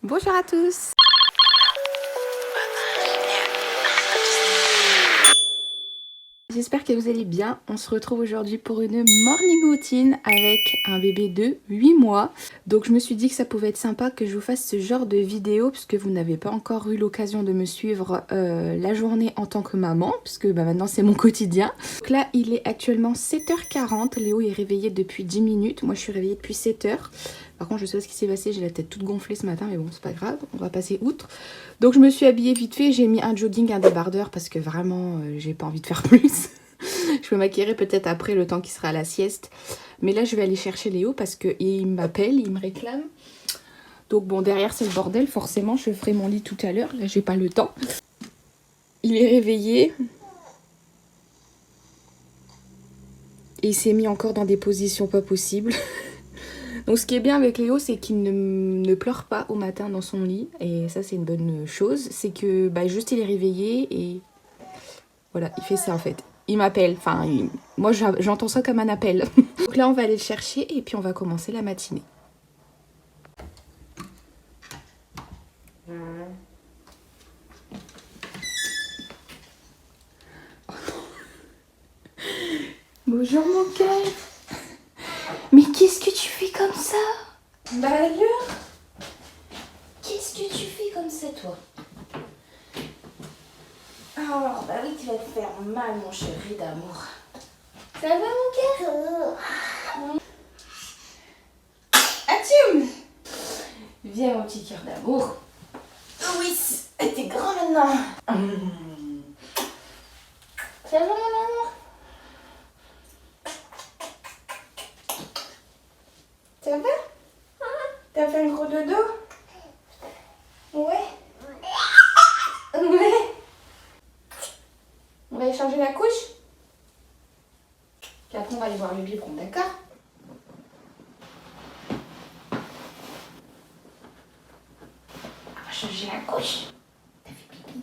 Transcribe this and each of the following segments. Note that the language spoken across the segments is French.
Bonjour à tous. J'espère que vous allez bien. On se retrouve aujourd'hui pour une morning routine avec un bébé de 8 mois. Donc je me suis dit que ça pouvait être sympa que je vous fasse ce genre de vidéo puisque vous n'avez pas encore eu l'occasion de me suivre la journée en tant que maman, puisque maintenant c'est mon quotidien. Donc là il est actuellement 7h40, Léo est réveillé depuis 10 minutes, moi je suis réveillée depuis 7h. Par contre je sais pas ce qui s'est passé, j'ai la tête toute gonflée ce matin mais bon c'est pas grave, on va passer outre. Donc je me suis habillée vite fait, j'ai mis un jogging, un débardeur parce que vraiment j'ai pas envie de faire plus. Je me maquillerai peut-être après le temps qui sera à la sieste. Mais là je vais aller chercher Léo parce qu'il m'appelle, il me réclame. Donc bon derrière c'est le bordel, forcément je ferai mon lit tout à l'heure, là j'ai pas le temps. Il est réveillé. Et il s'est mis encore dans des positions pas possibles. Donc ce qui est bien avec Léo, c'est qu'il ne pleure pas au matin dans son lit. Et ça c'est une bonne chose. C'est que juste il est réveillé et voilà, il fait ça en fait. Il m'appelle, enfin moi j'entends ça comme un appel. Donc là on va aller le chercher et puis on va commencer la matinée. Bonjour mon cœur. Mais qu'est-ce que tu fais comme ça? Bah alors? Qu'est-ce que tu fais comme ça toi? Oh bah oui tu vas te faire mal mon chéri d'amour. Ça va mon cœur? Atchoum! Viens mon petit cœur d'amour. Oui, t'es grand maintenant. Ça va mon amour? Ça va? T'as fait un gros dodo? Ouais. Ouais. On va aller changer la couche? Puis après on va aller voir le biberon, d'accord? On va changer la couche. T'as fait pipi?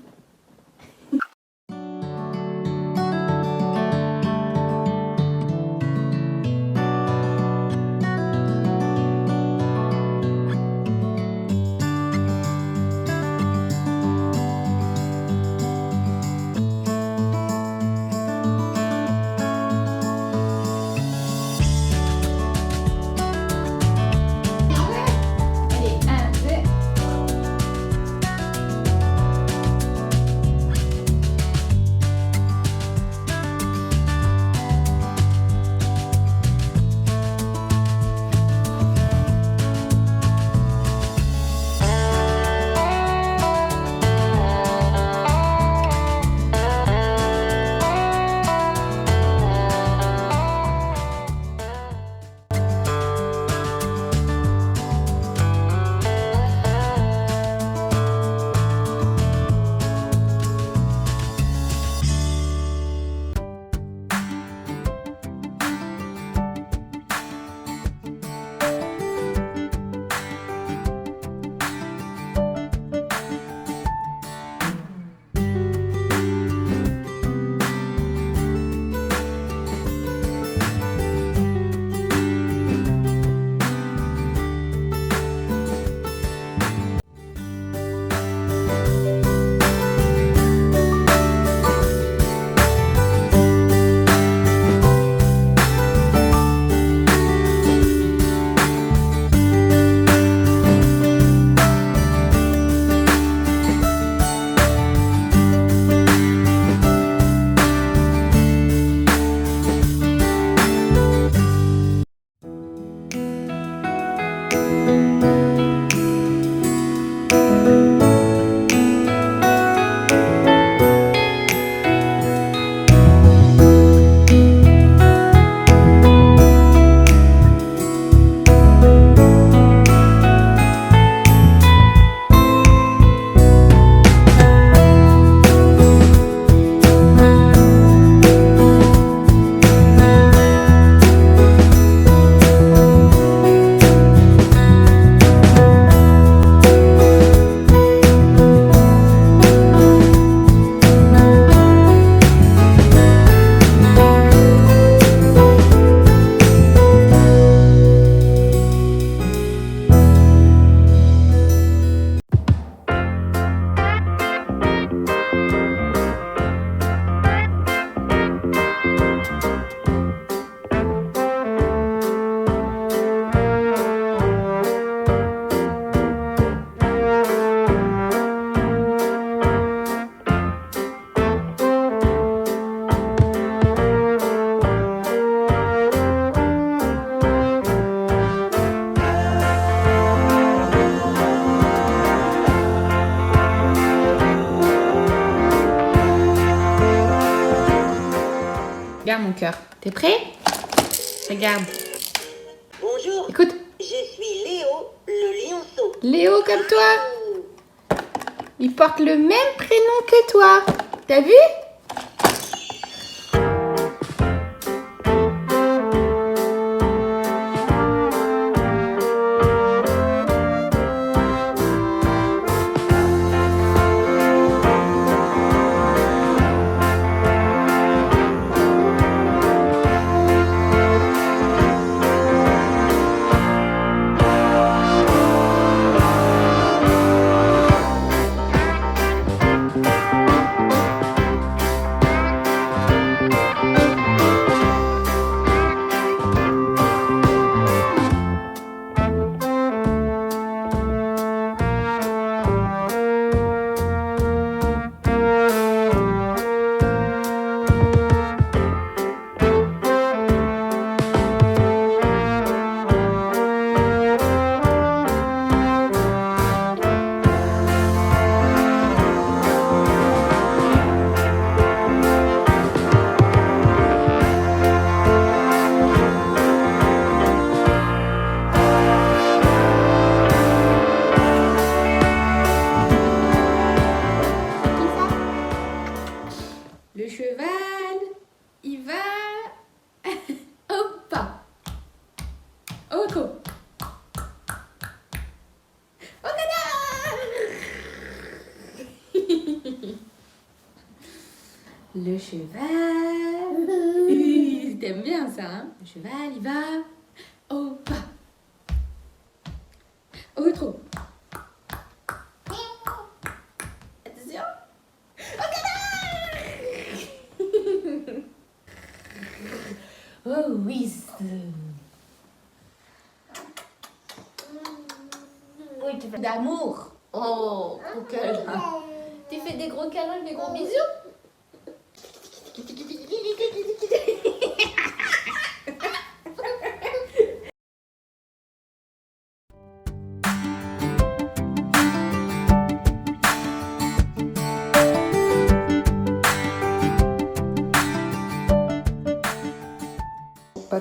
mon cœur. T'es prêt? Regarde. Bonjour. Écoute. Je suis Léo, le lionceau. Léo comme toi. Il porte le même prénom que toi. T'as vu? Le cheval, il va au pas, au trot, au canard. Le cheval, t'aimes bien ça, hein? Le cheval, il va au pas, au trot. Attention, au canard. Oh oui. Oui, tu fais d'amour. Oh, gros câlin. Tu fais des gros câlins, des gros bisous.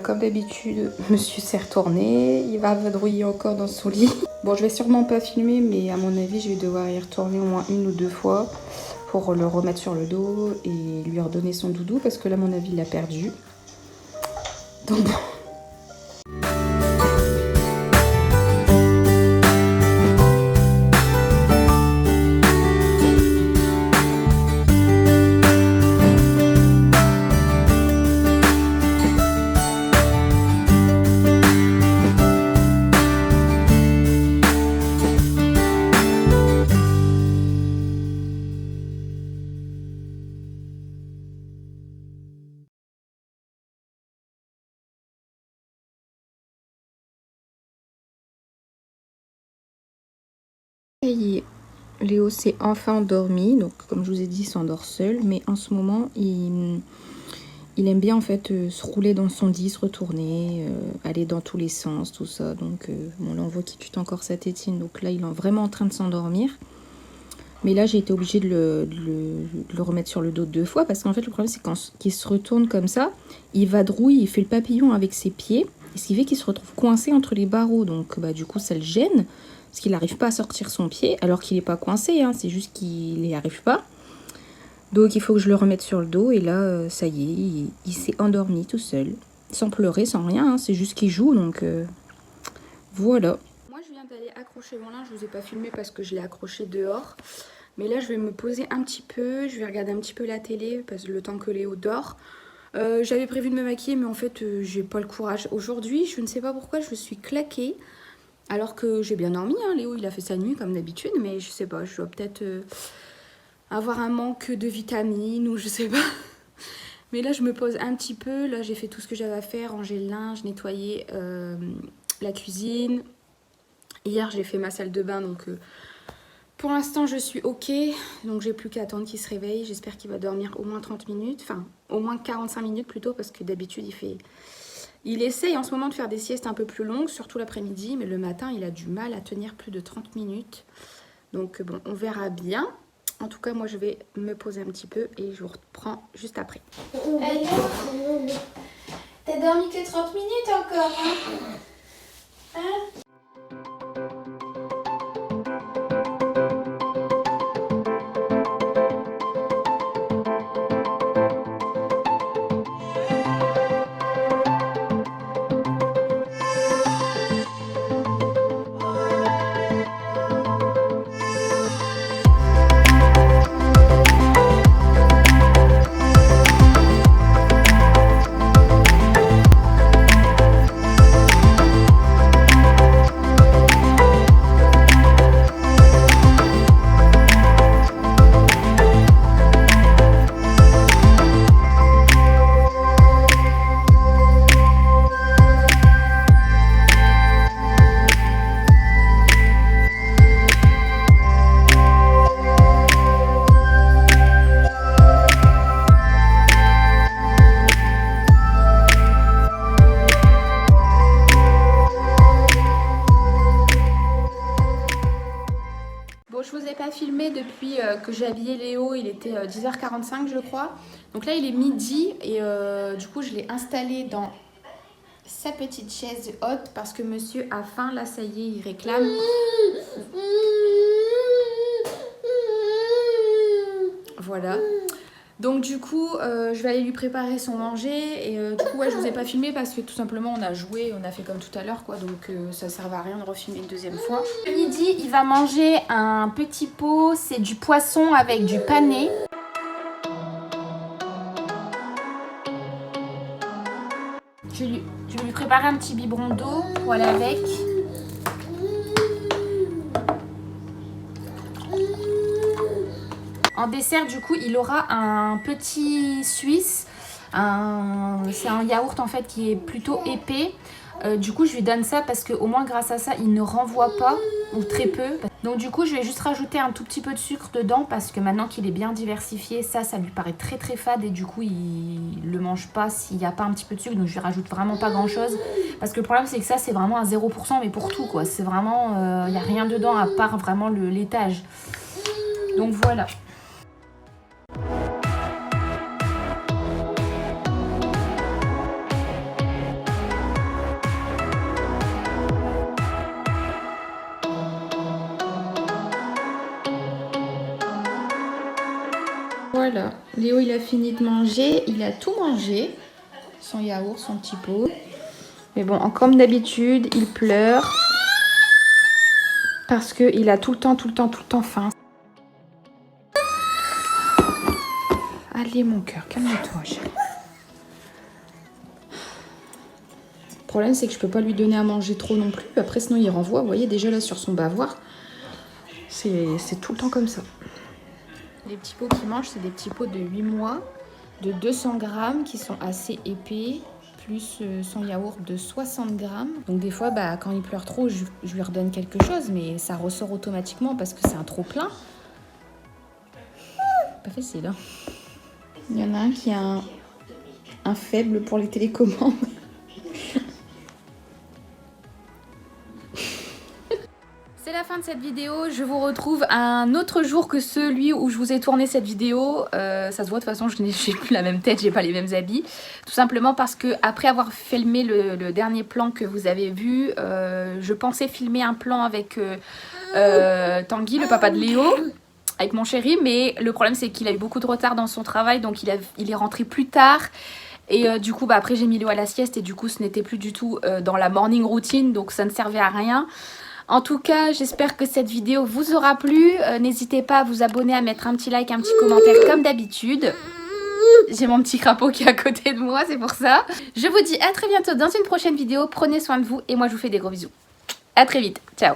Comme d'habitude, monsieur s'est retourné, il va vadrouiller encore dans son lit. Bon, je vais sûrement pas filmer, mais à mon avis, je vais devoir y retourner au moins 1 ou 2 fois pour le remettre sur le dos et lui redonner son doudou, parce que là, à mon avis, il l'a perdu. Donc bon. Ça y est, Léo s'est enfin endormi, donc comme je vous ai dit, il s'endort seul, mais en ce moment, il aime bien en fait se rouler dans son lit, se retourner, aller dans tous les sens, tout ça, donc bon, là on voit qu'il tute encore sa tétine, donc là il est vraiment en train de s'endormir, mais là j'ai été obligée de le remettre sur le dos 2 fois, parce qu'en fait le problème c'est quand il se retourne comme ça, il vadrouille, il fait le papillon avec ses pieds, et ce qui fait qu'il se retrouve coincé entre les barreaux, donc bah, du coup ça le gêne, parce qu'il n'arrive pas à sortir son pied, alors qu'il n'est pas coincé, hein, c'est juste qu'il n'y arrive pas. Donc il faut que je le remette sur le dos, et là, ça y est, il s'est endormi tout seul. Sans pleurer, sans rien, hein, c'est juste qu'il joue, donc voilà. Moi je viens d'aller accrocher mon linge, je ne vous ai pas filmé parce que je l'ai accroché dehors. Mais là je vais me poser un petit peu, je vais regarder un petit peu la télé, parce que le temps que Léo dort. J'avais prévu de me maquiller, mais en fait j'ai pas le courage. Aujourd'hui, je ne sais pas pourquoi, je suis claquée. Alors que j'ai bien dormi, hein. Léo il a fait sa nuit comme d'habitude, mais je sais pas, je dois peut-être avoir un manque de vitamines ou je sais pas. Mais là je me pose un petit peu, là j'ai fait tout ce que j'avais à faire, ranger le linge, nettoyer la cuisine. Hier j'ai fait ma salle de bain, donc pour l'instant je suis ok, donc j'ai plus qu'à attendre qu'il se réveille. J'espère qu'il va dormir au moins 30 minutes, enfin au moins 45 minutes plutôt, parce que d'habitude il essaye en ce moment de faire des siestes un peu plus longues, surtout l'après-midi, mais le matin, il a du mal à tenir plus de 30 minutes. Donc bon, on verra bien. En tout cas, moi, je vais me poser un petit peu et je vous reprends juste après. T'as dormi que 30 minutes encore, hein? Je vous ai pas filmé depuis que j'ai habillé Léo, il était 10h45 je crois. Donc là il est midi et du coup je l'ai installé dans sa petite chaise haute parce que monsieur a faim, là ça y est il réclame. Voilà. Donc du coup je vais aller lui préparer son manger et du coup ouais, je vous ai pas filmé parce que tout simplement on a joué, on a fait comme tout à l'heure quoi, donc ça sert à rien de refilmer une deuxième fois. Le midi il va manger un petit pot, c'est du poisson avec du pané. Je vais lui préparer un petit biberon d'eau pour aller avec. En dessert, du coup, il aura un petit suisse. C'est un yaourt en fait qui est plutôt épais. Du coup, je lui donne ça parce qu'au moins grâce à ça, il ne renvoie pas ou très peu. Donc du coup, je vais juste rajouter un tout petit peu de sucre dedans parce que maintenant qu'il est bien diversifié, ça lui paraît très très fade et du coup, il le mange pas s'il n'y a pas un petit peu de sucre. Donc je lui rajoute vraiment pas grand chose parce que le problème c'est que ça c'est vraiment à 0% mais pour tout quoi. C'est vraiment, il n'y a rien dedans à part vraiment le laitage. Donc voilà. Voilà, Léo il a fini de manger, il a tout mangé, son yaourt, son petit pot. Mais bon, comme d'habitude, il pleure parce qu'il a tout le temps faim. Allez mon cœur, calme-toi chérie. Le problème c'est que je peux pas lui donner à manger trop non plus, après sinon il renvoie, vous voyez déjà là sur son bavoir. C'est tout le temps comme ça. Les petits pots qu'il mange, c'est des petits pots de 8 mois, de 200 grammes qui sont assez épais, plus son yaourt de 60 grammes. Donc des fois, quand il pleure trop, je lui redonne quelque chose, mais ça ressort automatiquement parce que c'est un trop plein. Pas facile, hein. Il y en a un qui a un faible pour les télécommandes. C'est la fin de cette vidéo, je vous retrouve un autre jour que celui où je vous ai tourné cette vidéo. Ça se voit de toute façon, je n'ai plus la même tête, j'ai pas les mêmes habits. Tout simplement parce que après avoir filmé le dernier plan que vous avez vu, je pensais filmer un plan avec Tanguy, le papa de Léo, avec mon chéri. Mais le problème c'est qu'il a eu beaucoup de retard dans son travail, donc il est rentré plus tard. Et du coup, après j'ai mis Léo à la sieste et du coup ce n'était plus du tout dans la morning routine, donc ça ne servait à rien. En tout cas, j'espère que cette vidéo vous aura plu. N'hésitez pas à vous abonner, à mettre un petit like, un petit commentaire comme d'habitude. J'ai mon petit crapaud qui est à côté de moi, c'est pour ça. Je vous dis à très bientôt dans une prochaine vidéo. Prenez soin de vous et moi je vous fais des gros bisous. À très vite. Ciao.